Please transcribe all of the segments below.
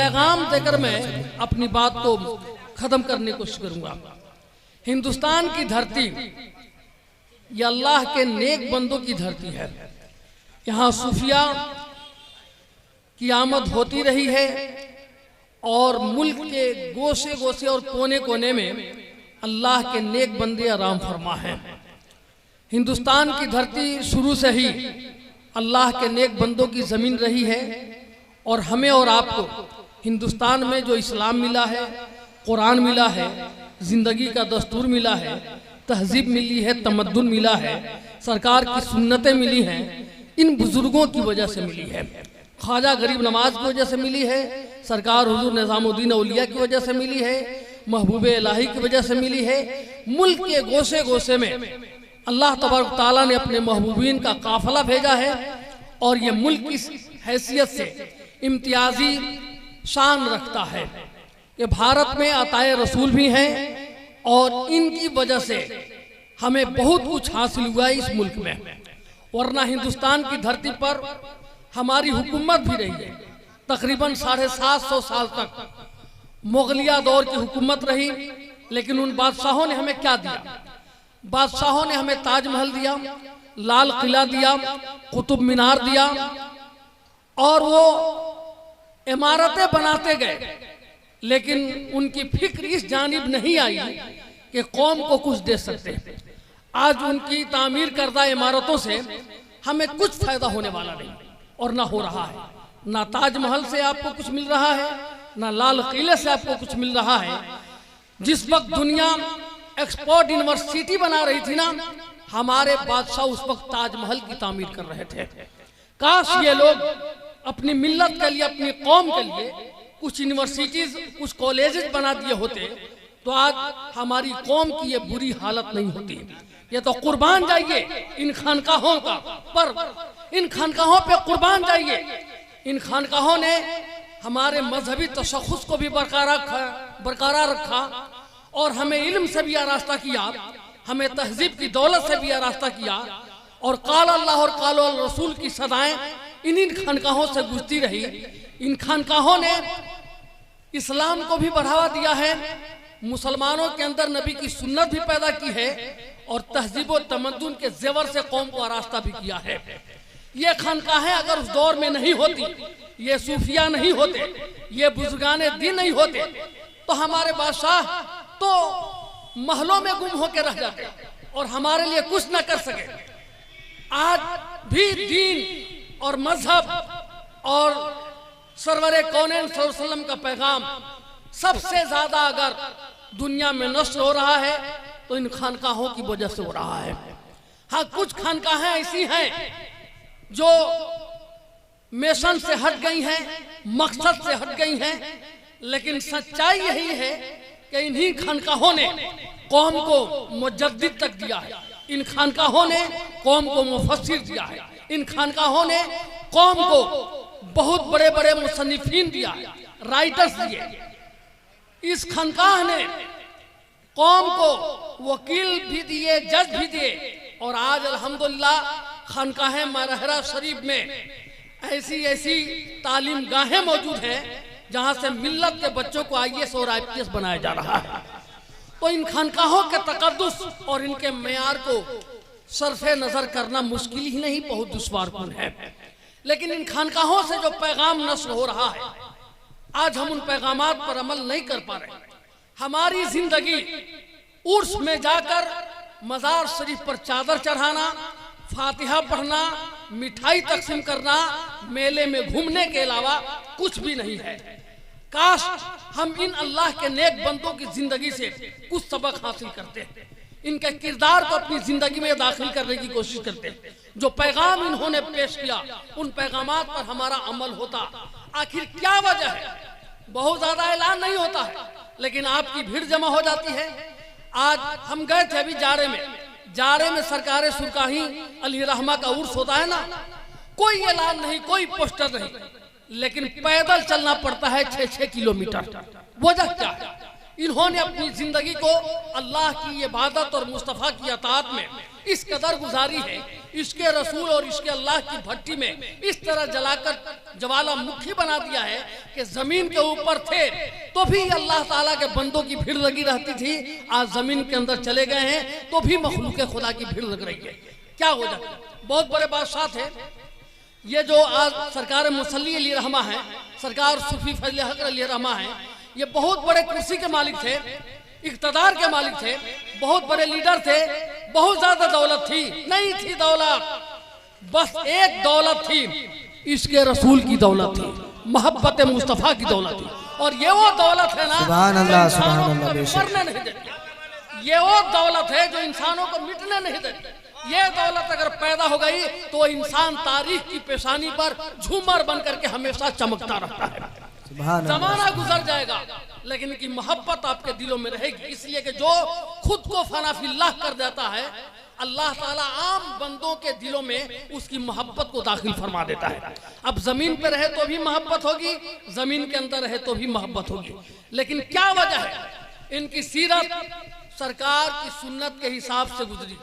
पैगाम देकर मैं अपनी बात को खत्म करने की कोशिश करूंगा। हिंदुस्तान की धरती ये अल्लाह के नेक बंदों की धरती है। यहाँ सूफिया की आमद होती रही है और मुल्क के गोशे गोशे और कोने कोने में अल्लाह के नेक बंदे आराम फरमा हैं। हिंदुस्तान की धरती शुरू से ही अल्लाह के नेक बंदों की ज़मीन रही है और हमें और आपको हिंदुस्तान में जो इस्लाम मिला है, कुरान मिला है, ज़िंदगी का दस्तूर मिला है, तहजीब मिली है, तमद्दुन मिला है, सरकार की सुन्नतें मिली हैं, इन बुजुर्गों की वजह से मिली है। ख्वाजा गरीब नवाज की वजह से मिली है, सरकार हुजूर निज़ामुद्दीन औलिया की वजह से मिली है, महबूब इलाही की वजह से मिली है। मुल्क के गोशे गोशे में अल्लाह तबारक तआला ने अपने महबूबीन का काफिला भेजा है और ये मुल्क की हैसियत से इम्तियाजी शान रखता है। ये भारत में अताए रसूल भी हैं और इनकी वजह से हमें बहुत कुछ हासिल हुआ है इस मुल्क में, वरना हिंदुस्तान की धरती पर हमारी हुकूमत भी रही है। तकरीबन 750 साल तक मुगलिया दौर की हुकूमत रही, लेकिन उन बादशाहों ने हमें क्या दिया? बादशाहों ने हमें ताजमहल दिया, लाल किला दिया, कुतुब मीनार दिया और वो इमारतें बनाते गए, लेकिन उनकी फिक्र इस जानिब नहीं आई कि कौम को कुछ दे सकते। आज उनकी तामीर करदा इमारतों से हमें कुछ फायदा होने वाला नहीं और ना हो रहा है। ना ताजमहल से आपको कुछ मिल रहा है, ना लाल किले से आपको कुछ मिल रहा है। जिस वक्त दुनिया एक्सपोर्ट यूनिवर्सिटी बना रही थी ना, हमारे बादशाह उस वक्त ताजमहल की तामीर कर रहे थे। काश ये लोग अपनी मिल्लत के लिए, अपनी कौम के लिए कुछ यूनिवर्सिटीज, कुछ कॉलेजेस बना दिए होते तो आज हमारी कौम की ये बुरी हालत नहीं होती। ये तो कुर्बान जाइए इन खानकाहों का, पर इन खानकाहों पे कुर्बान जाइए। इन खानकाहों ने हमारे मजहबी तशख़्ख़ुस को भी बरकरार रखा और हमें इल्म से भी आरास्ता किया, हमें तहजीब की दौलत से भी आरास्ता किया और काल अल्लाह और काल रसूल की सदाएं इन खानकाहों से गुजरती रही। इन खानकाहों ने इस्लाम को भी बढ़ावा दिया है, मुसलमानों के अंदर नबी की सुन्नत भी पैदा की है और तहजीब और तमद्दुन के जेवर से कौम को आरास्ता भी किया है। ये खानकाहें अगर उस दौर में नहीं होती, ये सूफिया नहीं होते, ये बुजुर्गाने दीन नहीं होते, तो हमारे बादशाह तो महलों में गुम होकर रह जाते और हमारे लिए कुछ न कर सके। आज भी दीन और मजहब और सरवरे कौनैन सल्लल्लाहु अलैहि वसल्लम का पैगाम सबसे ज्यादा अगर दुनिया में नष्ट हो रहा है तो इन खानकाहों की वजह से हो रहा है। हाँ, कुछ खानकाहें ऐसी हैं जो मिशन से हट गई हैं, मकसद से हट गई हैं, लेकिन सच्चाई यही है कि इन्हीं खानकाहों ने कौम को मुजद्दिद तक दिया है। इन खानकाहों ने कौम को मुफस्सिर दिया है। इन खानकाहों ने कौम को बहुत बड़े बड़े मुसन्निफीन दिया, राइटर्स दिए। इस खानकाह ने कौम को वकील भी दिए, जज भी दिए और आज अल्हम्दुलिल्लाह खानकाह मरहरा शरीफ में ऐसी ऐसी तालीम गाहें मौजूद हैं जहां से मिल्लत के बच्चों को IAS और IPS बनाया जा रहा है। तो इन खानकाहों के तकद्दुस और इनके मेयार को सरफे नजर करना मुश्किल ही नहीं, बहुत दुश्वारपूर्ण है। लेकिन इन खानकाहों से जो पैगाम नस्ल हो रहा है, आज हम उन पैगामात पर अमल नहीं कर पा रहे। हमारी जिंदगी उर्स में जाकर मजार शरीफ पर चादर चढ़ाना, फातिहा पढ़ना, मिठाई तकसीम करना, मेले में घूमने के अलावा कुछ भी नहीं है। काश हम इन अल्लाह के नेक बंदों की जिंदगी से कुछ सबक हासिल करते, इनके किरदार को अपनी जिंदगी में दाखिल करने की कोशिश करते। जो पैगाम इन्होंने पेश किया उन पैगामात पर हमारा अमल होता। आखिर क्या वजह है? बहुत ज्यादा ऐलान नहीं होता है, लेकिन आपकी भीड़ जमा हो जाती है। आज हम गए थे अभी जाड़े में सरकारे सुरकाही अली रहमा का उर्स होता है ना, कोई ऐलान नहीं, कोई पोस्टर नहीं, लेकिन पैदल चलना पड़ता है 6-6 किलोमीटर। वजह क्या है? इन्होंने अपनी जिंदगी को अल्लाह की इबादत और मुस्तफ़ा की अताअत में इस कदर गुजारी है, इसके रसूल और इसके अल्लाह की भट्टी में इस तरह जलाकर ज्वालामुखी बना दिया है कि जमीन के ऊपर थे तो भी अल्लाह ताला के बंदों की भीड़ लगी रहती थी। आज जमीन के अंदर चले गए हैं तो भी मखलूक खुदा की भीड़ लग रही है। क्या हो जाए, बहुत बड़े बादशाह थे ये जो आज सरकार मुसल्ली अली रहमा है, सरकार सूफी फजल हक अली रहमा है, ये बहुत बड़े कुर्सी के मालिक थे, इक़्तिदार के मालिक थे, बहुत बड़े लीडर थे, बहुत ज्यादा दौलत थी। नहीं थी दौलत, बस एक दौलत थी, इसके रसूल की दौलत थी, मोहब्बत मुस्तफ़ा की दौलत थी। और ये वो दौलत है ना मरने नहीं देती, ये वो दौलत है जो इंसानों को मिटने नहीं देती। ये दौलत अगर पैदा हो गई तो इंसान तारीख की पेशानी पर झूमर बन करके हमेशा चमकता रहता है। जमाना गुजर जाएगा लेकिन की मोहब्बत आपके दिलों में रहेगी, इसलिए कि जो खुद को फना फिल्लाह कर देता है अल्लाह ताला आम बंदों के दिलों में उसकी मोहब्बत को दाखिल फरमा देता है। अब जमीन पे रहे तो भी मोहब्बत होगी, जमीन के अंदर रहे तो भी मोहब्बत होगी। लेकिन क्या वजह है, इनकी सीरत सरकार की सुन्नत के हिसाब से गुजरी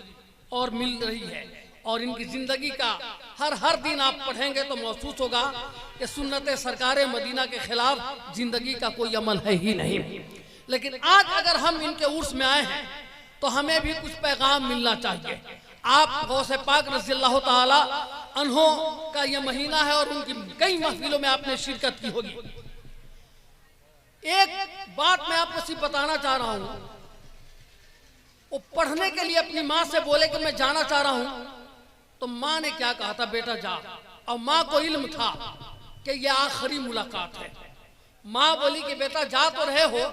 और मिल रही है, और इनकी जिंदगी का हर दिन आप पढ़ेंगे तो महसूस होगा कि सुन्नत सरकार मदीना के खिलाफ जिंदगी का कोई अमल है ही नहीं। लेकिन आज अगर हम इनके उर्स में आए हैं तो हमें भी कुछ पैगाम मिलना चाहिए। आप गौसे पाक रज़ियल्लाहु ताला अन्हो का यह महीना है और उनकी कई महफिलों में आपने शिरकत की होगी। एक बात मैं आपको सिर्फ बताना चाह रहा हूं, वो पढ़ने के लिए अपनी माँ से बोले कि मैं जाना चाह रहा हूं, तो माँ ने क्या कहा था, बेटा जा। और माँ को इल्म था कि ये आखिरी मुलाकात है। माँ बोली कि बेटा जा तो रहे हो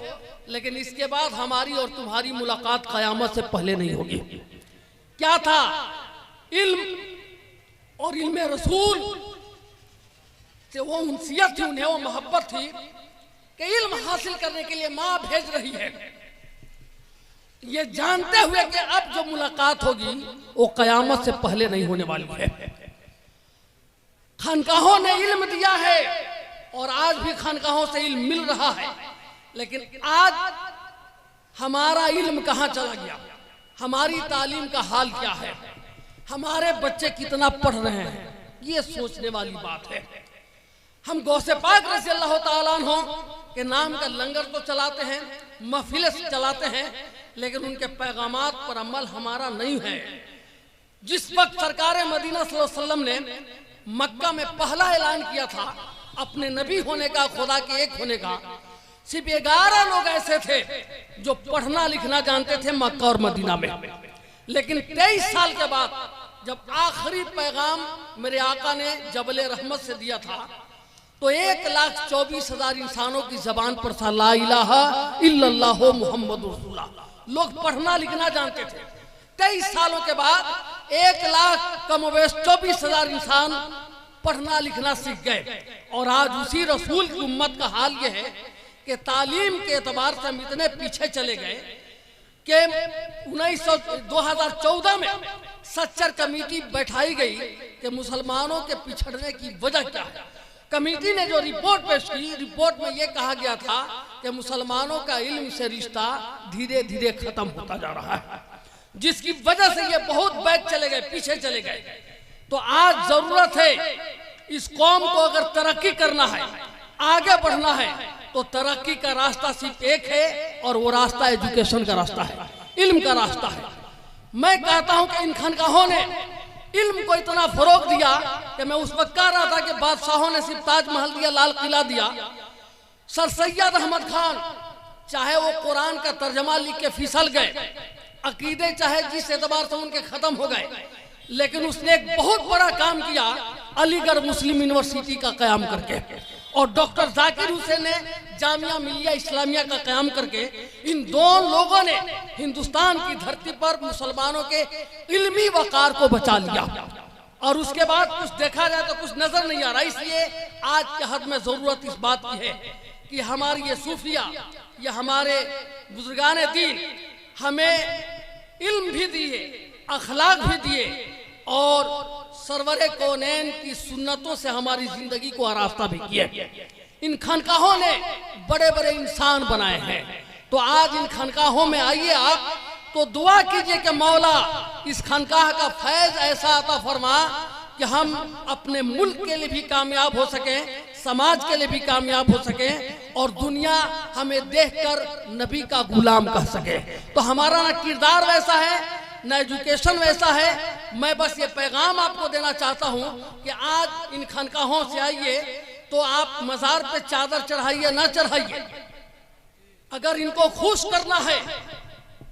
लेकिन इसके बाद हमारी और तुम्हारी मुलाकात कयामत से पहले नहीं होगी। क्या था, इल्म और इल्म रसूल से वो उनसियत थी, उन्हें वो मोहब्बत थी कि इल्म हासिल करने के लिए माँ भेज रही है, ये जानते हुए कि अब जो मुलाकात होगी वो कयामत से पहले नहीं होने वाली है। खानकाहों ने इल्म दिया है और आज भी खानकाहों से इल्म मिल रहा है, लेकिन आज हमारा इल्म कहां चला गया, हमारी तालीम का हाल क्या है, हमारे बच्चे कितना पढ़ रहे हैं, ये सोचने वाली बात है। हम गौसे पाक रज़ियल्लाहु ताला अन्हु के नाम का लंगर तो चलाते हैं, महफिल चलाते हैं, लेकिन उनके पैगामात पर अमल हमारा नहीं है। जिस वक्त सरकार मदीना सल्लल्लाहु अलैहि वसल्लम ने मक्का में पहला ऐलान किया था अपने नबी होने का, खुदा के एक होने का, सिर्फ 11 लोग ऐसे थे जो पढ़ना लिखना जानते थे मक्का और मदीना में। लेकिन 23 साल के बाद जब आखिरी पैगाम मेरे आका ने जबल रहमत से दिया था तो 1,24,000 इंसानों की जबान पर था ला इलाहा इल्लल्लाह मुहम्मद रसूलुल्लाह। लोग पढ़ना लिखना जानते थे। 23 सालों के बाद 1,24,000 इंसान पढ़ना लिखना सीख गए। और आज उसी रसूल की उम्मत का हाल यह है कि तालीम के एतबार से हम इतने पीछे चले गए कि 2014 में सच्चर कमेटी बैठाई गई कि मुसलमानों के पिछड़ने की वजह क्या है। कमेटी ने जो रिपोर्ट पेश की, रिपोर्ट में यह कहा गया था कि मुसलमानों का इल्म से रिश्ता धीरे धीरे खत्म होता जा रहा है, जिसकी वजह से ये बहुत बैक चले गए, पीछे चले गए। तो आज जरूरत है इस कौम को अगर तरक्की करना है, आगे बढ़ना है, तो तरक्की का रास्ता सिर्फ एक है और वो रास्ता एजुकेशन का रास्ता है, इल्म का रास्ता है। मैं कहता हूं कि इन खानकाहों ने इल्म को इतना फरोग दिया कि मैं उस वक्त कह रहा था कि बादशाहों ने सिर्फ ताजमहल दिया, लाल किला दिया। सर सैयद अहमद खान चाहे वो कुरान का तर्जमा लिख के फिसल गए, अकीदे चाहे जिस एतबार से उनके खत्म हो गए, लेकिन उसने एक बहुत बड़ा काम किया अलीगढ़ मुस्लिम यूनिवर्सिटी का कयाम करके, और डॉक्टर जाकिर हुसैन ने जामिया मिलिया इस्लामिया का कयाम करके। इन दोनों लोगों ने हिंदुस्तान की धरती पर मुसलमानों के इल्मी वकार को बचा लिया। और उसके बाद कुछ देखा जाए तो कुछ नजर नहीं आ रहा। इसलिए आज के हद में जरूरत इस बात की है कि हमारी ये सूफिया, ये हमारे बुजुर्गान दीन हमें इल्म भी दिए, अखलाक भी दिए और सरवरे कौनैन की सुन्नतों से हमारी जिंदगी को आरास्ता भी किया। इन खानकाहों ने बड़े बड़े इंसान बनाए हैं, तो आज इन खानकाहों में आइए आप, तो दुआ कीजिए कि मौला इस खानकाह का फैज ऐसा अता फरमा कि हम अपने मुल्क के लिए भी कामयाब हो सकें, समाज के लिए भी कामयाब हो सकें और दुनिया हमें देखकर नबी का गुलाम कह सके। तो हमारा ना किरदार वैसा है, ना एजुकेशन वैसा है। मैं बस ये पैगाम आपको देना चाहता हूँ कि आज इन खानकाहों से आइए तो आप मज़ार पे चादर चढ़ाइए ना चढ़ाइए, अगर इनको खुश करना है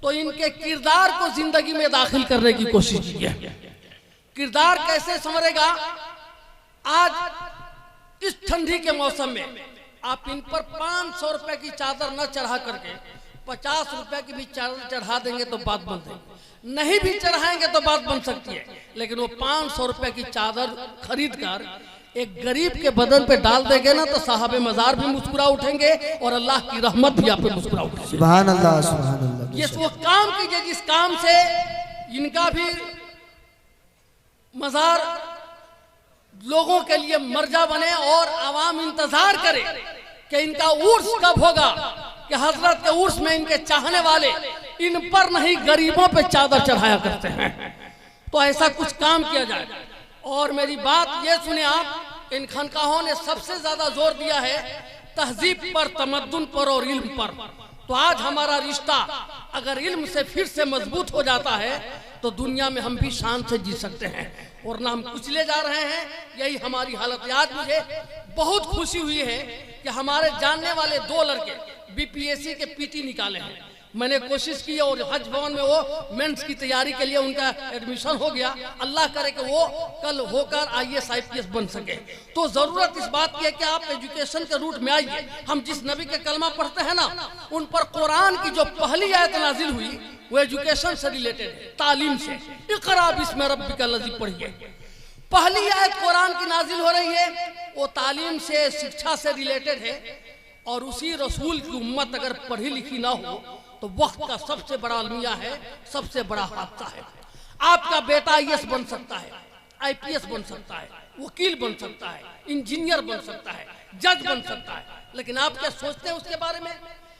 तो इनके किरदार को जिंदगी में दाखिल करने की कोशिश कीजिए। किरदार कैसे संवरेगा? आज इस ठंडी के मौसम में आप इन पर 500 रुपए की चादर न चढ़ा करके 50 रुपए की भी चादर चढ़ा देंगे तो बात बन जाएगी, नहीं भी चढ़ाएंगे तो बात बन सकती है, लेकिन वो 500 रुपए की चादर खरीद कर एक गरीब के बदन पे डाल देंगे ना तो साहब मजार भी मुस्कुरा उठेंगे और अल्लाह की रहमत भी आप पे मुस्कुरा उठेगी। सुभान अल्लाह, सुभान अल्लाह। ये वो काम कीजिए जिस काम से इनका भी मजार लोगों के लिए मर्जा बने और आवाम इंतजार करे कि इनका उर्स कब होगा, कि हजरत के उर्स में इनके चाहने वाले इन पर नहीं गरीबों पे चादर चढ़ाया करते हैं। तो ऐसा कुछ काम किया जाए। और मेरी बात ये सुने आप, इन खानकाहों ने सबसे ज्यादा जोर दिया है तहजीब पर, तमद्दुन पर और इल्म पर। तो आज हमारा रिश्ता अगर इल्म से फिर से मजबूत हो जाता है तो दुनिया में हम भी शान से जी सकते हैं, और ना हम कुचले जा रहे हैं। यही हमारी हालत है। आज मुझे बहुत खुशी हुई है कि हमारे जानने वाले 2 लड़के बीपीएससी के पीटी निकाले हैं। मैंने कोशिश की और हज भवन में वो मेंस की तैयारी के लिए उनका एडमिशन हो गया। अल्लाह करे कि वो कल होकर IAS IPS बन सके। तो जरूरत इस बात की है कि आप एजुकेशन के रूट में आइए। हम जिस नबी के कलमा पढ़ते हैं ना, उन पर कुरान की जो पहली आयत नाजिल हुई वो एजुकेशन से रिलेटेड है, तालीम से। इक़रा बिस्मि रब्बिकल लज़ी पढ़िए, पहली आयत कुरान की नाजिल हो रही है, वो तालीम से, शिक्षा से रिलेटेड है। और उसी रसूल की उम्मत अगर पढ़ी लिखी ना हो तो वक्त का सबसे बड़ा अलमिया है, सबसे बड़ा हादसा है। आपका बेटा IAS बन सकता है, IPS बन सकता है, वकील बन सकता है, इंजीनियर बन सकता है, जज बन सकता है, लेकिन आप क्या सोचते हैं उसके बारे में?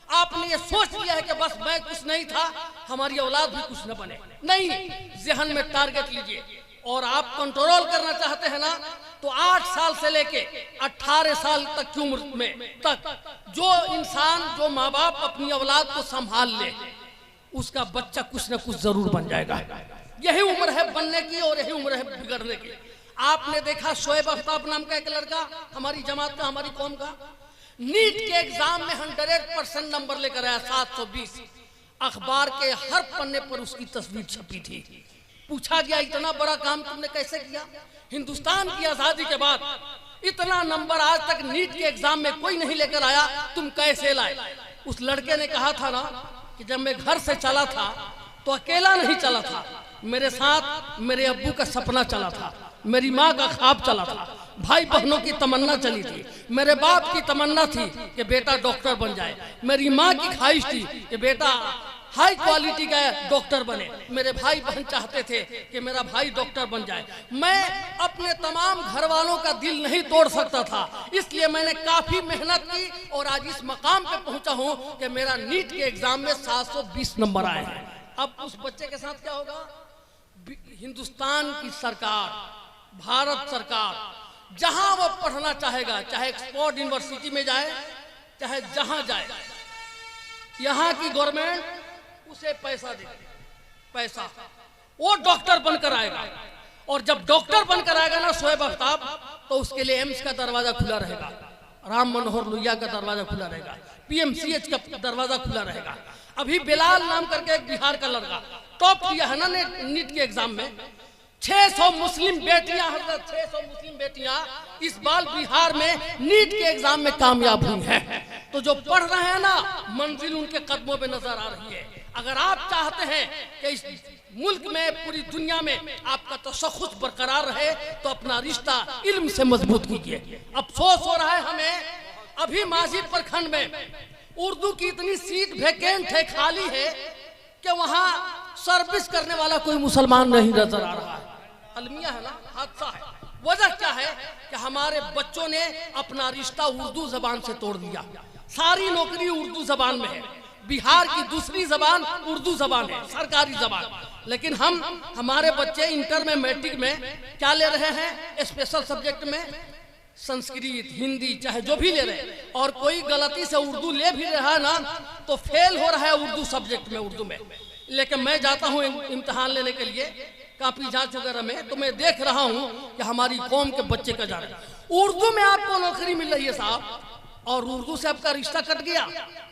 आपने ये सोच लिया है कि बस मैं कुछ नहीं था, हमारी औलाद भी कुछ न बने। नहीं, जहन में टारगेट लीजिए। और आप कंट्रोल करना चाहते हैं ना, तो 8 साल से लेके 18 साल तक की उम्र में तक जो इंसान, जो माँ बाप अपनी औलाद को संभाल ले, उसका बच्चा कुछ न कुछ जरूर बन जाएगा। यही उम्र है बनने की और यही उम्र है बिगड़ने की। आपने देखा शोएब आफ्ताब नाम का एक लड़का, हमारी जमात का, हमारी कौम का, नीट के एग्जाम में 100% नंबर लेकर आया, 720। अखबार के हर पन्ने पर उसकी तस्वीर छपी थी। पूछा गया इतना बड़ा काम तुमने कैसे किया? हिंदुस्तान की आजादी के बाद इतना नंबर आज तक नीट के एग्जाम में कोई नहीं लेकर आया, तुम कैसे लाए? उस लड़के ने कहा था ना कि जब मैं घर से चला था तो अकेला नहीं चला था, मेरे साथ मेरे अब्बू का सपना चला था, मेरी माँ का ख्वाब चला था, भाई बहनों की तमन्ना चली थी, मेरे बाप की तमन्ना थी कि बेटा डॉक्टर बन जाए, मेरी माँ की ख्वाहिश थी कि बेटा हाई क्वालिटी का डॉक्टर बने, मेरे भाई बहन चाहते थे कि मेरा भाई डॉक्टर बन जाए। मैं अपने तमाम घर वालों का दिल नहीं तोड़ सकता था, इसलिए मैंने काफी मेहनत की और आज इस मकाम पे पहुंचा हूं कि मेरा नीट के एग्जाम में 720 नंबर आए हैं। अब उस बच्चे के साथ क्या होगा? हिंदुस्तान की सरकार, भारत सरकार, जहां वो पढ़ना चाहेगा, चाहे ऑक्सफोर्ड यूनिवर्सिटी में जाए, चाहे जहां जाए, यहाँ की गवर्नमेंट उसे पैसा देगी, पैसा, वो डॉक्टर बनकर आएगा। और जब डॉक्टर बनकर आएगा ना शोएब आफ्ताब, तो उसके लिए एम्स का दरवाजा खुला रहेगा, राम मनोहर लोहिया का दरवाजा खुला रहेगा, PMCH का दरवाजा खुला रहेगा। अभी बिलाल नाम करके एक बिहार का लड़का टॉप किया है ना नीट के एग्जाम में, 600 मुस्लिम बेटियां, 600 मुस्लिम बेटियां इस बार बिहार में नीट के एग्जाम में कामयाब हुई हैं। तो जो पढ़ रहे हैं ना, मंजिल उनके कदमों पे नजर आ रही है। अगर आप चाहते हैं कि इस मुल्क में, पूरी दुनिया में आपका तशख़्ख़ुस बरकरार रहे, तो अपना रिश्ता इल्म से मजबूत कीजिए। अफसोस हो रहा है हमें, अभी माजी प्रखंड में उर्दू की इतनी सीट वैकेंट है, खाली है, कि वहां सर्विस करने वाला कोई मुसलमान नहीं नजर आ रहा है। अलमिया है ना, हादसा है। वजह क्या है कि हमारे बच्चों ने अपना रिश्ता उर्दू जबान से तोड़ दिया। सारी नौकरी उर्दू जबान में है, बिहार की दूसरी जबान उर्दू जबान है, सरकारी जबान। लेकिन हमारे बच्चे इंटर में, मैट्रिक में क्या ले रहे हैं? स्पेशल सब्जेक्ट में संस्कृत, हिंदी, चाहे जो भी ले रहे हैं, और कोई गलती से उर्दू ले भी रहा है ना तो फेल हो रहा है उर्दू सब्जेक्ट में, उर्दू में। लेकिन मैं जाता हूँ इम्तिहान लेने के लिए कापी जांच वगैरह में, तो मैं देख रहा हूँ कि हमारी कौम के बच्चे का जा रहे हैं। उर्दू में आपको नौकरी मिल रही है साहब, और उर्दू से आपका रिश्ता कट गया,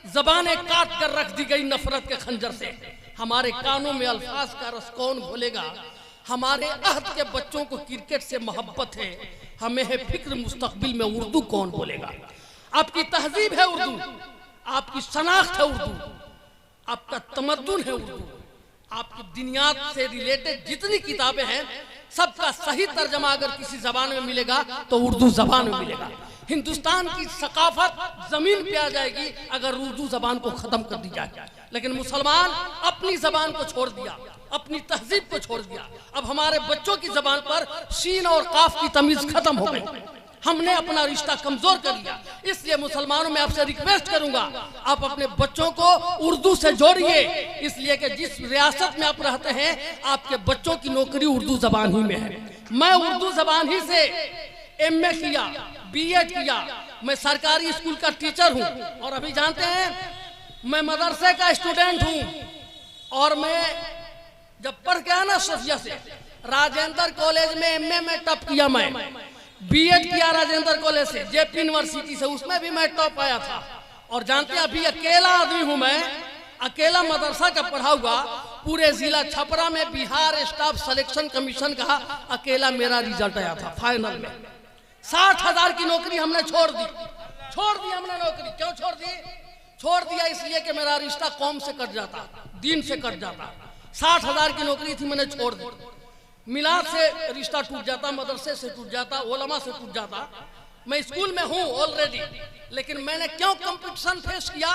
जबानें काट कर रख दी गई नफरत के खंजर से। हमारे कानों में अल्फाज का रस कौन घोलेगा? हमारे अहद के बच्चों को क्रिकेट से मोहब्बत है, हमें है फिक्र मुस्तकबिल में उर्दू कौन बोलेगा? आपकी तहजीब है उर्दू, आपकी शनाख्त है उर्दू, आपका तमद्दुन है उर्दू, आपकी दुनिया से रिलेटेड जितनी किताबें हैं सबका सही तर्जमा अगर किसी जबान में मिलेगा तो उर्दू जबान में मिलेगा। हिंदुस्तान की सकाफत जमीन पे आ जाएगी अगर उर्दू जबान को खत्म कर दी जाए। लेकिन मुसलमान अपनी जबान को छोड़ दिया, अपनी तहजीब को छोड़ दिया। अब हमारे बच्चों की जबान पर शीन और काफ की तमीज खत्म हो गई, हमने अपना रिश्ता कमजोर कर लिया। इसलिए मुसलमानों में आपसे रिक्वेस्ट करूंगा, आप अपने बच्चों को उर्दू से जोड़िए, इसलिए कि जिस रियासत में आप रहते हैं आपके बच्चों की नौकरी उर्दू जबान ही में है। मैं उर्दू जबान ही से MA किया, B.Ed किया, मैं सरकारी स्कूल का टीचर हूँ, और अभी जानते हैं मैं मदरसे का स्टूडेंट हूँ। और मैं जब पढ़ के आया ना सोफिया से, राजेंद्र कॉलेज में MA में टॉप किया, मैं B.Ed किया राजेंद्र कॉलेज से, JP यूनिवर्सिटी से, उसमें भी मैं टॉप आया था। और जानते हैं अभी अकेला आदमी हूँ मैं, अकेला मदरसा का पढ़ा हुआ, पूरे जिला छपरा में बिहार स्टाफ सिलेक्शन कमीशन का अकेला मेरा रिजल्ट आया था फाइनल में। 60,000 की नौकरी हमने छोड़ दी हमने नौकरी। क्यों छोड़ दी? छोड़ दिया इसलिए कि मेरा रिश्ता कौम से कट जाता, दीन से कट जाता। 60,000 की नौकरी थी, मैंने छोड़ दी। मिलाद से रिश्ता टूट जाता, मदरसे से टूट जाता, उलमा से टूट जाता। मैं स्कूल में हूँ ऑलरेडी, लेकिन मैंने क्यों कंपटीशन फेस किया?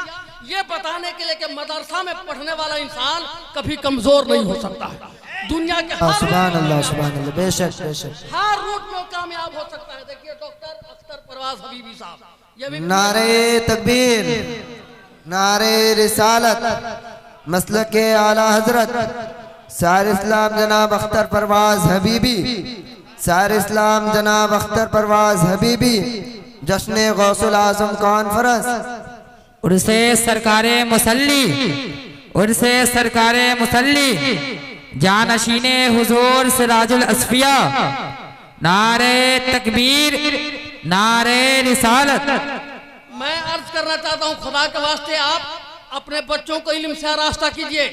ये बताने के लिए कि मदरसा में पढ़ने वाला इंसान कभी कमजोर नहीं हो सकता है। दुनिया के सुभान अल्लाह, बेशक बेशक, हर रूट में कामयाब हो सकता है। देखिए डॉक्टर अख्तर परवाज हबीबी साहब, ये भी नारे तकबीर, नारे रिसालत, मसलक आला हजरत सार इस्लाम जनाब अख्तर परवाज हबीबी, सार इस्लाम जनाब अख्तर परवाज हबीबी, जश्न गौसुल आजम कॉन्फ्रेंस, उर्से सरकारे मुसल्ली, उर्से सरकारे मुसल्ली, जानशीने हुजूर सिराजुल अस्फिया, नारे तकबीर, नारे रिसालत। मैं अर्ज करना चाहता हूँ, खुदा के वास्ते आप अपने बच्चों को इल्म से रास्ता कीजिए,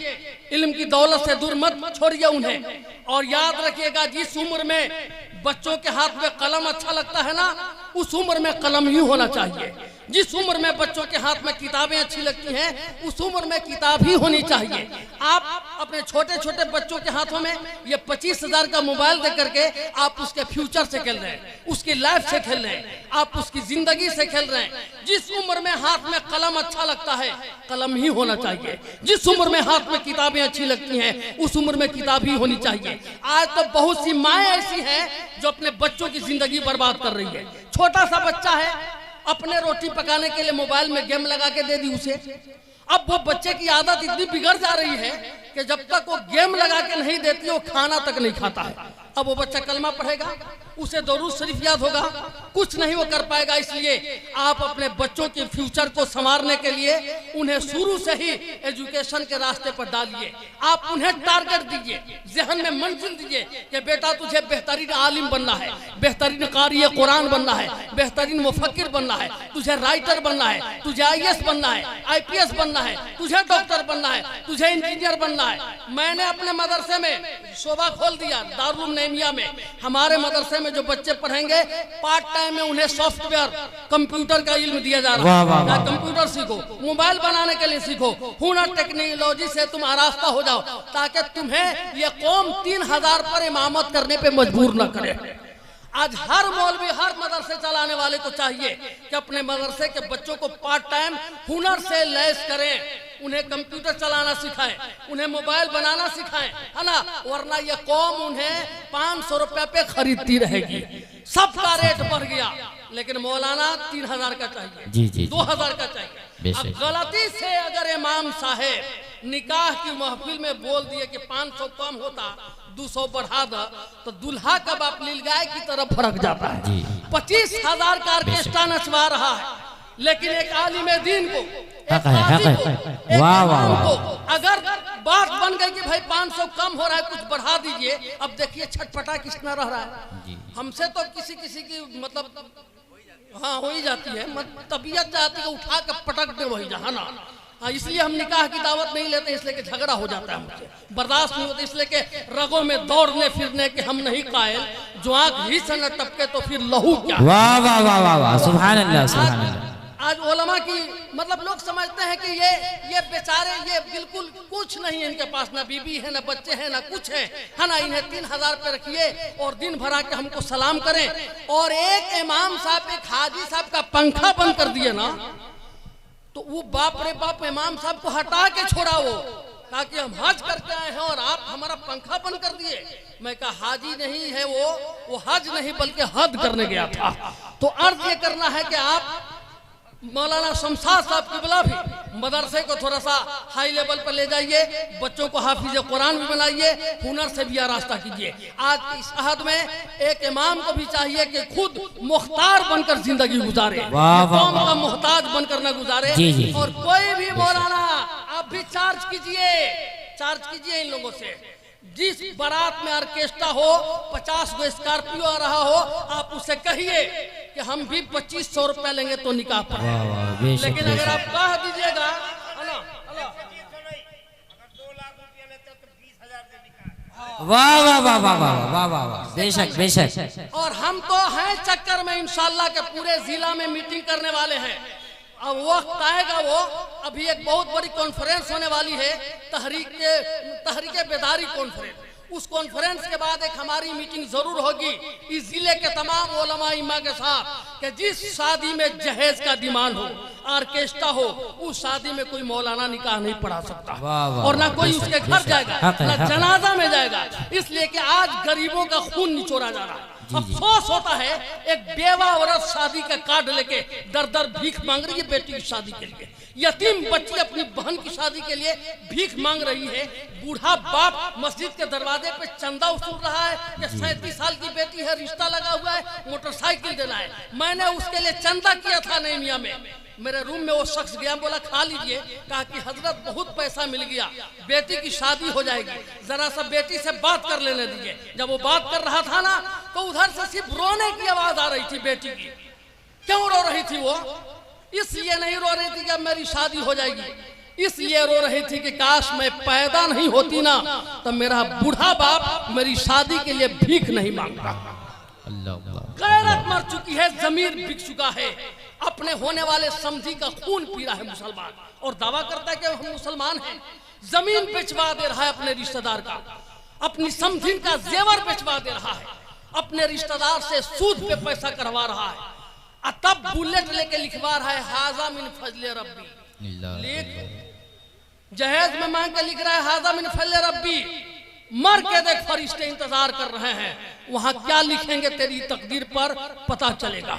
इल्म की दौलत से दूर मत छोड़िए उन्हें। और याद रखिएगा, जिस उम्र में बच्चों के हाथ में कलम अच्छा लगता है ना, उस उम्र में कलम ही होना चाहिए। जिस उम्र में बच्चों के हाथ में किताबें अच्छी लगती हैं, उस उम्र में किताब ही होनी चाहिए। आप अपने छोटे छोटे बच्चों के हाथों में ये 25,000 का मोबाइल दे करके आप उसके फ्यूचर से खेल रहे हैं, उसकी लाइफ से खेल रहे हैं, आप उसकी जिंदगी से खेल रहे हैं। जिस उम्र में हाथ में कलम अच्छा लगता है, कलम ही होना चाहिए। जिस उम्र में हाथ में किताबें अच्छी लगती हैं, उस उम्र में किताब ही होनी चाहिए। आज तो बहुत सी माएँ ऐसी हैं जो अपने बच्चों की जिंदगी बर्बाद कर रही है। छोटा सा बच्चा है, अपने रोटी पकाने के लिए मोबाइल में गेम लगा के दे दी उसे। अब वो बच्चे की आदत इतनी बिगड़ जा रही है कि जब तक वो गेम लगा के नहीं देती वो खाना तक नहीं खाता है। अब वो बच्चा कलमा पढ़ेगा, उसे दरूद शरीफ याद होगा, कुछ नहीं वो कर पाएगा। इसलिए आप अपने बच्चों के फ्यूचर को संवारने के लिए उन्हें शुरू से ही एजुकेशन के रास्ते पर डालिए। आप उन्हें टारगेट दीजिए, जहन में मंजिल दीजिए कि बेटा तुझे बेहतरीन आलिम बनना है, बेहतरीन कारी कुरान बनना है, बेहतरीन मुफक्किर बनना है, तुझे राइटर बनना है, तुझे IAS बनना है, IPS बनना है, तुझे डॉक्टर बनना है, तुझे इंजीनियर बनना है। मैंने अपने मदरसे में शोभा खोल दिया, दारुल नईमिया में। हमारे मदरसे में जो बच्चे पढ़ेंगे पार्ट टाइम में उन्हें सॉफ्टवेयर कंप्यूटर का इल्म दिया जा रहा है। कंप्यूटर सीखो, मोबाइल बनाने के लिए सीखो, हुनर टेक्नोलॉजी से तुम आरास्ता हो जाओ, ताकि तुम्हें ये कौम 3,000 पर इमामत करने पे मजबूर न करे। आज हर मौलवी, हर मदरसे चलाने वाले को चाहिए कि अपने मदरसे के बच्चों को पार्ट टाइम हुनर से लैस करें, उन्हें कंप्यूटर चलाना सिखाएं, उन्हें मोबाइल बनाना सिखाएं, है ना। वरना ये कौम उन्हें 500 रुपए पे खरीदती रहेगी। सबका रेट बढ़ गया, लेकिन मौलाना 3,000 का चाहिए, 2,000 का चाहिए। बेशक। गलती से अगर इमाम साहेब निकाह की महफिल में बोल दिए कि 500 कम होता 200 बढ़ा दो, तो दूल्हा का बाप नीलगाय की तरफ फरक जाता है। 25,000 का ऑर्केस्ट्रा नचवा रहा है, लेकिन एक आलिम दीन को, एक काजी को, एक इमाम को अगर बात बन गई कि भाई 500 कम हो रहा है, कुछ बढ़ा दीजिए, अब देखिए छटपटा किसना रह रहा है। हमसे तो किसी किसी की मतलब हाँ हो ही जाती है, तबीयत जाती है उठा के पटक दे वही जहाँ ना। हाँ, इसलिए हम निकाह की दावत नहीं लेते, इसलिए कि झगड़ा हो जाता है हमसे, बर्दाश्त नहीं होता, इसलिए कि रगों में दौड़ने फिरने के हम नहीं कायल, जो आँख ही से न टपके तो फिर लहू क्या। वाह वाह वाह वाह वाह, सुभान अल्लाह सुभान अल्लाह। आज उलमा की मतलब लोग समझते हैं कि ये बेचारे ये बिल्कुल कुछ नहीं है, इनके पास ना बीबी है ना बच्चे हैं ना कुछ है ना, इन्हें 3,000 पे रखिए और दिन भर आके हमको सलाम करें। और एक इमाम साहब, एक हाजी साहब का पंखा बंद कर दिए ना, तो वो बाप रे बाप इमाम साहब को हटा के छोड़ा वो, ताकि हम हज करके आए हैं और आप हमारा पंखा बंद कर दिए। मैं कहा हाजी नहीं है वो हज नहीं बल्कि हद करने गया था। तो अर्ज ये करना है कि आप मौलाना शमशाद साहब किबला भी मदरसे को थोड़ा सा हाई लेवल पर ले जाइए, बच्चों को हाफिज कुरान भी बनाइए, हुनर से भी आरास्ता कीजिए। आज इस अहद में एक इमाम को भी चाहिए कि खुद मुख्तार बनकर जिंदगी गुजारे, कौम का मोहताज बनकर न गुजारे। और कोई भी मौलाना आप भी चार्ज कीजिए इन लोगों से। जिस बारात में ऑर्केस्ट्रा हो, 50 गो स्कॉर्पियो आ रहा हो, आप उसे कहिए कि हम भी 2500 रुपया लेंगे तो निकाह पर। लेकिन अगर आप कह दीजिएगा वाह वाह वाह वाह वाह वाह वाह वाह, बेशक बेशक। और हम तो हैं चक्कर में इंशाल्लाह के पूरे जिला में मीटिंग करने वाले हैं। अब वक्त आएगा, वो अभी एक बहुत बड़ी कॉन्फ्रेंस होने वाली है, तहरीके बेदारी कॉन्फ्रेंस। उस कॉन्फ्रेंस के बाद एक हमारी मीटिंग जरूर होगी इस जिले के तमाम उलमा इमा के साथ कि जिस शादी में जहेज का डिमांड हो, ऑर्केस्ट्रा हो, उस शादी में कोई मौलाना निकाह नहीं पढ़ा सकता और ना कोई उसके घर जाएगा ना जनाजा में जाएगा, इसलिए कि आज गरीबों का खून निचोड़ा जा रहा है। अफसोस होता है एक बेवा औरत शादी का कार्ड लेके दर दर भीख मांग रही है बेटी की शादी के लिए, यतीम बच्ची अपनी बहन की शादी के लिए भीख मांग रही है, बूढ़ा बाप मस्जिद के दरवाजे पे चंदा वसूल रहा है कि 37 साल की बेटी है, रिश्ता लगा हुआ है, मोटरसाइकिल देना है। मैंने उसके लिए चंदा किया था नईमिया में, मेरे रूम में वो शख्स गया, बोला खा लीजिए, कहा कि हजरत बहुत पैसा मिल गया, बेटी की शादी हो जाएगी, जरा सा बेटी से बात कर लेने दीजिए। जब वो बात कर रहा था ना, तो उधर से सिर्फ रोने की आवाज आ रही थी बेटी की। क्यों रो रही थी वो? इसलिए नहीं रो रही थी कि अब मेरी शादी हो जाएगी, इसलिए रो रही थी कि काश मैं पैदा नहीं होती ना, तो मेरा बूढ़ा बाप मेरी शादी के लिए भीख नहीं मांगता। गैरत मर चुकी है, जमीर बिक चुका है, अपने होने वाले समझी का खून पी रहा है मुसलमान, और दावा करता है कि हम मुसलमान हैं। जमीन बेचवा दे रहा है अपने रिश्तेदार का, अपनी समझी का जेवर बेचवा दे रहा है, अपने रिश्तेदार से सूद पे पैसा करवा रहा है, तब बुलेट लेके लिखवा रहा है हाजा मिन फजले रब्बी। लिख जहेज में मांग के लिख रहा है हाजा मिन फजले रब्बी। मर के देख, फरिश्ते इंतजार कर रहे हैं, वहां क्या लिखेंगे तेरी तकदीर पर पता चलेगा।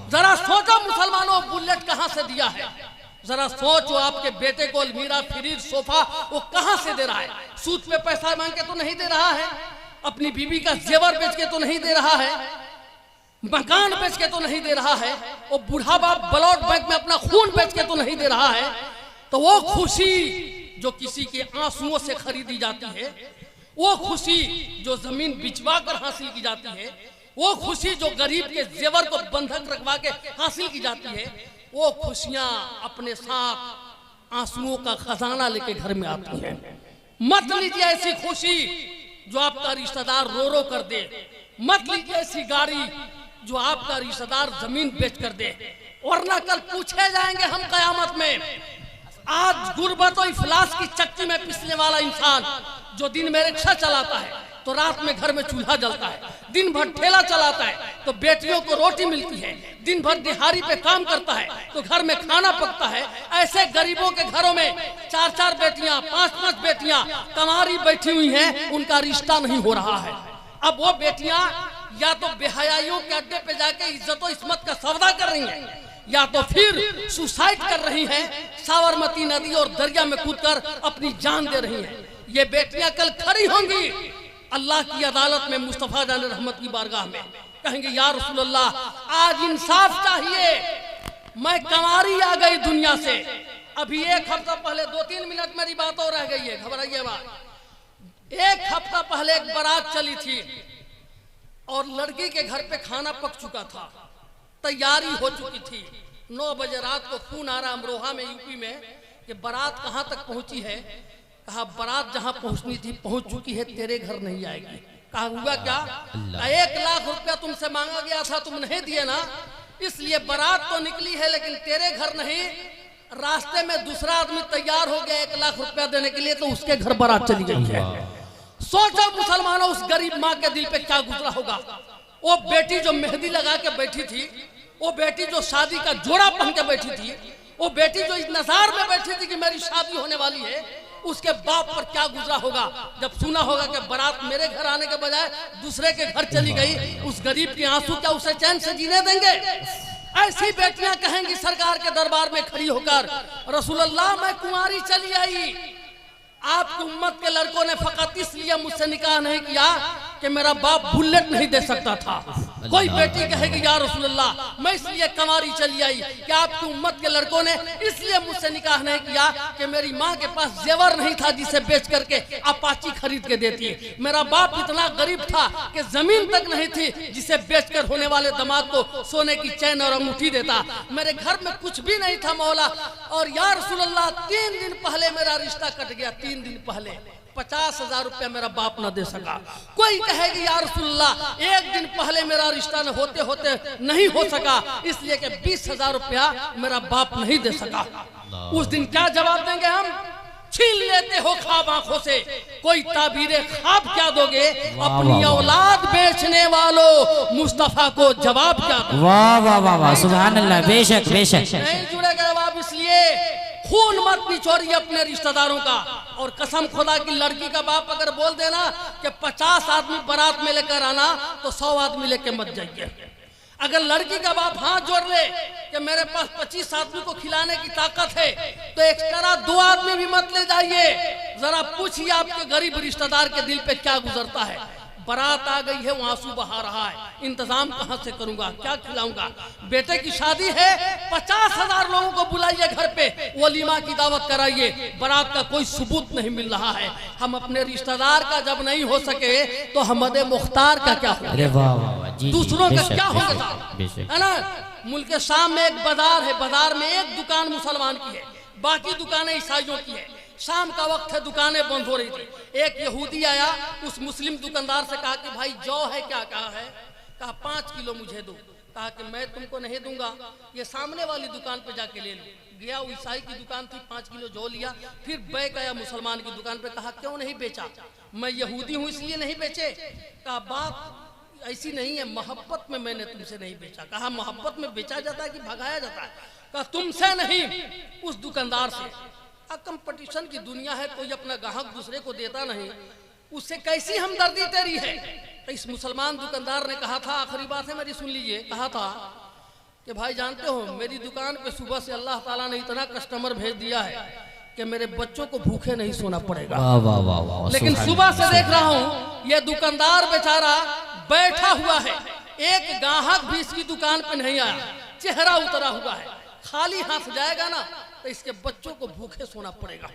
जरा सोचो मुसलमानों, बुलेट कहां से दिया है? जरा सोचो, आपके बेटे को अलमीरा, फ्रिज, सोफा वो कहां से दे रहा है? सूद पे पैसा मांग के तो नहीं दे रहा है, अपनी बीबी का जेवर बेच के तो नहीं दे रहा है, मकान बेच के तो नहीं दे रहा है, वो बूढ़ा बाप ब्लड बैंक में अपना खून बेच के तो नहीं दे रहा है। तो वो खुशी जो किसी के आंसुओं से खरीदी जाती है, वो खुशी जो जमीन बिचवा कर हासिल की जाती है, वो खुशी जो गरीब के जेवर को बंधक रखवा के हासिल की जाती है, वो खुशियां अपने साथ आंसुओं का खजाना लेके घर में आती हैं। मत लीजिए ऐसी खुशी जो आपका रिश्तेदार रो रो कर दे, मत लीजिए ऐसी गाड़ी जो आपका रिश्तेदार जमीन बेच कर दे, वरना कल पूछे जाएंगे हम कयामत में। आज गुर्बत और इफलास की चक्की में पिसने वाला इंसान जो दिन में रिक्शा चलाता है तो रात में घर में चूल्हा जलता है, दिन भर ठेला चलाता है तो बेटियों को रोटी मिलती है, दिन भर दिहाड़ी पे काम करता है तो घर में खाना पकता है, ऐसे गरीबों के घरों में 4-4 बेटियां, 5-5 बेटियां कमारी बैठी हुई हैं, उनका रिश्ता नहीं हो रहा है। अब वो बेटियां या तो बेहयाइयों के अड्डे पे जाके इज्जत और इस्मत का सौदा कर रही हैं, या तो फिर सुसाइड कर रही हैं, साबरमती नदी और दरिया में कूदकर अपनी जान दे रही हैं। ये बेटियां कल खड़ी होंगी अल्लाह की अदालत में, मुस्तफा जान रहमत की बारगाह में, कहेंगे या रसूल अल्लाह आज इंसाफ चाहिए, मैं कंवारी आ गई दुनिया से। अभी एक हफ्ता पहले 2-3 मिनट मेरी बात और रह गई है, घबराइए बात। एक हफ्ता पहले एक बारात चली थी और लड़की के घर पे खाना पक चुका था, तैयारी हो चुकी थी। 9 बजे रात को फोन आ रहा अमरोहा में, यूपी में, कि बारात कहाँ तक पहुंची है। कहा बारात जहां पहुंचनी थी पहुंच चुकी है, तेरे घर नहीं आएगी। कहा हुआ क्या? 1 लाख रुपया तुमसे मांगा गया था, तुम नहीं दिए ना, इसलिए बारात तो निकली है लेकिन तेरे घर नहीं। रास्ते में दूसरा आदमी तैयार हो गया 1 लाख रुपया देने के लिए, तो उसके घर बारात चली गई है। सोचो मुसलमानों, उस गरीब माँ के दिल पे क्या गुजरा होगा। वो बेटी जो मेहंदी लगा के बैठी थी, वो बेटी जो शादी का जोड़ा पहन के बैठी थी, वो बेटी जो इंतजार में बैठी थी कि मेरी शादी होने वाली है, उसके बाप पर क्या गुजरा होगा जब सुना होगा कि बारात मेरे घर आने के बजाय दूसरे के घर चली गई। उस गरीब के आंसू क्या उसे चैन से जीने देंगे? ऐसी बेटियां कहेंगी सरकार के दरबार में खड़ी होकर, रसूल अल्लाह मैं कुंवारी चली आई, आपकी उम्मत के लड़कों ने फकत इसलिए मुझसे निकाह नहीं किया कि मेरा बाप बुलेट नहीं दे सकता था। कोई बेटी कहेगी या रसूल अल्लाह मैं इसलिए कंवारी चली आई कि आपकी उम्मत के लड़कों ने इसलिए मुझसे निकाह नहीं किया कि मेरी माँ के पास जेवर नहीं था जिसे बेच करके अपाची खरीद के देती। मेरा बाप इतना गरीब था कि जमीन तक नहीं थी जिसे बेचकर होने वाले दामाद को सोने की चैन और अंगूठी देता। मेरे घर में कुछ भी नहीं था मौला, और या रसूल अल्लाह 3 दिन पहले मेरा रिश्ता कट गया। 3 दिन पहले 50,000 रुपया मेरा बाप न दे सका। कोई कहेगी या रसूलल्लाह 1 दिन पहले मेरा रिश्ता न होते होते नहीं हो सका, इसलिए कि 20,000 रुपया मेरा बाप नहीं दे सका। उस दिन क्या जवाब देंगे हम? छीन लेते हो ख्वाब आंखों से, कोई ताबीरे ख्वाब क्या दोगे? अपनी औलाद बेचने वालों मुस्तफा को जवाब क्या दोगे? वाह वाह वाह वाह, सुभान अल्लाह। बेशक बेशक नहीं जुड़ेगा जवाब, इसलिए खून मत निचोड़िए अपने रिश्तेदारों का। और कसम खुदा की लड़की का बाप अगर बोल देना कि 50 आदमी बारात में लेकर आना तो 100 आदमी लेके मत जाइए। अगर लड़की का बाप हाथ जोड़ ले कि मेरे पास 25 आदमी को खिलाने की ताकत है तो एक्स्ट्रा 2 आदमी भी मत ले जाइए। जरा पूछिए आपके गरीब रिश्तेदार के दिल पे क्या गुजरता है। बारात आ गई है, वो आंसू बहा रहा है, इंतजाम कहां से करूंगा, क्या खिलाऊंगा? बेटे की शादी है, 50,000 लोगों को बुलाइए घर पे, वलीमा की दावत कराइए, बारात का कोई सबूत नहीं मिल रहा है। हम अपने रिश्तेदार का जब नहीं हो सके तो हमद मुख्तार का क्या होगा? अरे वाह वाह वाह, जी दूसरों का बेशक, क्या बेशक, होगा? बेशक। है ना? मुल्क शाम में एक बाजार है, बाजार में एक दुकान मुसलमान की है, बाकी दुकानें ईसाइयों की है। शाम का वक्त है, दुकानें बंद हो रही थी। एक यहूदी आया, उस मुस्लिम दुकानदार से कहा कि भाई जौ है क्या? कहा है। कहा 5 किलो मुझे दो। कहा कि मैं तुमको नहीं दूंगा, ये सामने वाली दुकान पे जाके ले लो। गया, वो ईसाई की दुकान थी, 5 किलो जौ लिया। फिर बैक आया मुसलमान की दुकान पे, कहा क्यों नहीं बेचा? मैं यहूदी हूँ इसलिए नहीं बेचे। कहा बात ऐसी नहीं है, मोहब्बत में मैंने तुमसे नहीं बेचा। कहा मोहब्बत में बेचा जाता है कि भगाया जाता है? कहा तुमसे नहीं, उस दुकानदार से। कंपटीशन की दुनिया है, कोई अपना ग्राहक दूसरे को देता नहीं, उससे कैसी हमदर्दी तेरी है? तो इस मुसलमान दुकानदार ने कहा था, आखिरी बात है मेरी सुन लीजिए, कहा था कि भाई जानते हो मेरी दुकान पे सुबह से अल्लाह ताला ने इतना कस्टमर भेज दिया है कि मेरे बच्चों को भूखे नहीं सोना पड़ेगा। वाह वाह वाह वाह, लेकिन सुबह से देख रहा हूँ ये दुकानदार बेचारा बैठा हुआ है, एक ग्राहक भी इसकी दुकान पे नहीं आया, चेहरा उतरा हुआ है। खाली हाथ जाएगा ना तो इसके बच्चों को भूखे सोना पड़ेगा।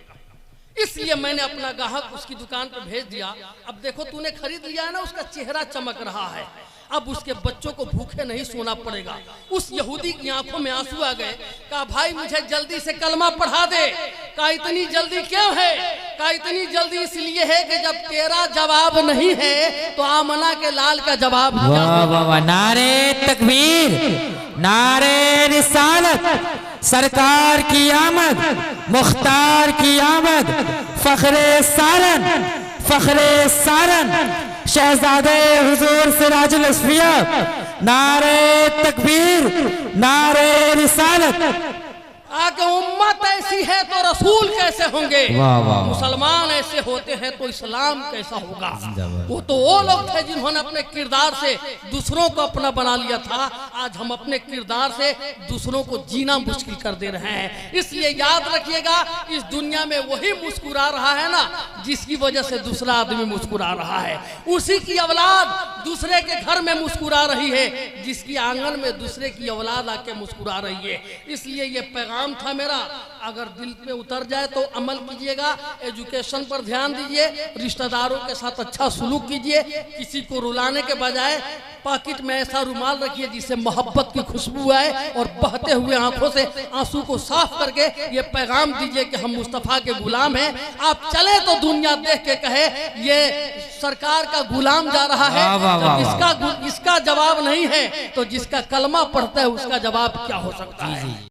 इसलिए मैंने अपना ग्राहक उसकी दुकान पर भेज दिया। अब देखो तूने खरीद लिया है ना, उसका चेहरा चमक रहा है, अब उसके बच्चों को भूखे नहीं सोना पड़ेगा। उस यहूदी की आंखों में आंसू आ गए। कहा भाई मुझे जल्दी से कलमा पढ़ा दे। कहा इतनी जल्दी क्यों है? कहा इतनी जल्दी इसलिए है कि जब तेरा जवाब नहीं है तो आमना के लाल का जवाब। वाह वाह वाह, नारे तकबीर, नारे रिसालत, सरकार की आमद, मुख्तार की आमद, फखरे सारन, फखरे सारन, शहजादे हुजूर सिराजुल असफिया, नारे तकबीर, नारे रिसालत। आगे उम्मत ऐसी है तो रसूल कैसे होंगे, वाह, वाह। मुसलमान ऐसे होते हैं तो इस्लाम कैसा होगा। वो तो वो लोग थे जिन्होंने अपने किरदार से दूसरों को अपना बना लिया था। आज हम अपने किरदार से दूसरों को जीना मुश्किल कर दे रहे हैं। इसलिए याद रखिएगा, इस दुनिया में वही मुस्कुरा रहा है ना जिसकी वजह से दूसरा आदमी मुस्कुरा रहा है। उसी की औलाद दूसरे के घर में मुस्कुरा रही है जिसकी आंगन में दूसरे की औलाद आके मुस्कुरा रही है। इसलिए ये पैगाम था मेरा, अगर दिल पे उतर जाए तो अमल कीजिएगा, एजुकेशन पर ध्यान दीजिए, रिश्तेदारों के साथ अच्छा सुलूक कीजिए, किसी को रुलाने के बजाय पॉकेट में ऐसा रुमाल रखिए जिससे मोहब्बत की खुशबू आए और बहते हुए आंखों से आंसू को साफ करके ये पैगाम दीजिए कि हम मुस्तफ़ा के गुलाम हैं। आप चले तो दुनिया देख के कहे ये सरकार का गुलाम जा रहा है। इसका जवाब नहीं है तो जिसका कलमा पढ़ता है उसका जवाब क्या हो सकता है।